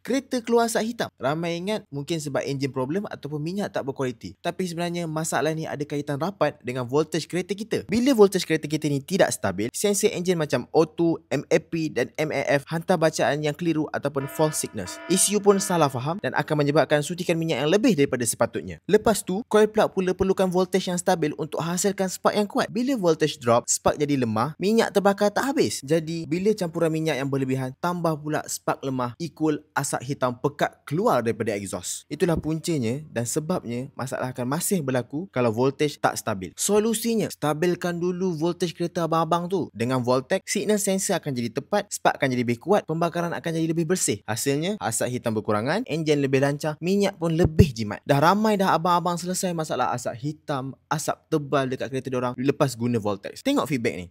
kereta keluar asap hitam. Ramai ingat mungkin sebab enjin problem ataupun minyak tak berkualiti. Tapi sebenarnya masalah ni ada kaitan rapat dengan voltage kereta kita. Bila voltage kereta kita ni tidak stabil, sensor enjin macam O2, MAP dan MAF hantar bacaan yang keliru ataupun false signals. ECU pun salah faham dan akan menyebabkan suntikan minyak yang lebih daripada sepatutnya. Lepas tu, coil plug pula perlukan voltage yang stabil untuk hasilkan spark yang kuat. Bila voltage drop, spark jadi lemah, minyak terbakar tak habis. Jadi, bila campuran minyak yang berlebihan, tambah pula spark lemah equal asap hitam pekat keluar daripada exhaust. Itulah puncanya dan sebabnya masalah akan masih berlaku kalau voltage tak stabil. Solusinya, stabilkan dulu voltage kereta abang-abang tu. Dengan Voltec, signal sensor akan jadi tepat, spark akan jadi lebih kuat, pembakaran akan jadi lebih bersih. Hasilnya, asap hitam berkurangan, enjin lebih lancar, minyak pun lebih jimat. Dah ramai dah abang-abang selesai masalah asap hitam, asap tebal dekat kereta diorang lepas guna Voltex. Tengok feedback ni.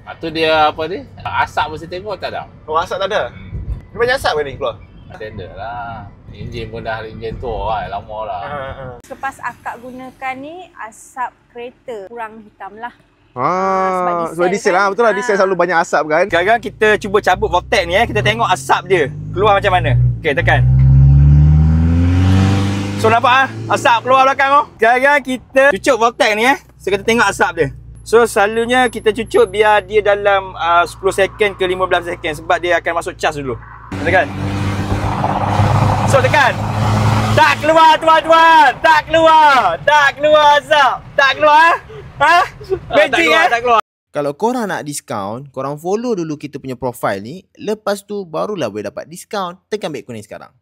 Itu dia apa ni? Asap mesti tengok tak ada. Oh, asap tak ada? Dia banyak asap ke ni keluar? Standard lah. Enjin pun dah enjin tua lah, lama lah. Lepas akak gunakan ni, asap kereta kurang hitam lah. Sebab diesel lah, betul lah, diesel selalu banyak asap kan. Sekarang kita cuba cabut Voltec ni kita tengok asap dia keluar macam mana. Okey, tekan. So nampak asap keluar belakang tu. Sekarang kita cucuk Voltec ni so kita tengok asap dia. So selalunya kita cucuk biar dia dalam 10 second ke 15 second sebab dia akan masuk charge dulu. Tekan. So tekan. Tak keluar tuan-tuan. Tak keluar. Tak keluar asap. Tak keluar Magic tak keluar. Kalau korang nak diskaun, korang follow dulu kita punya profile ni. Lepas tu barulah boleh dapat diskaun. Tekan beg kuning sekarang.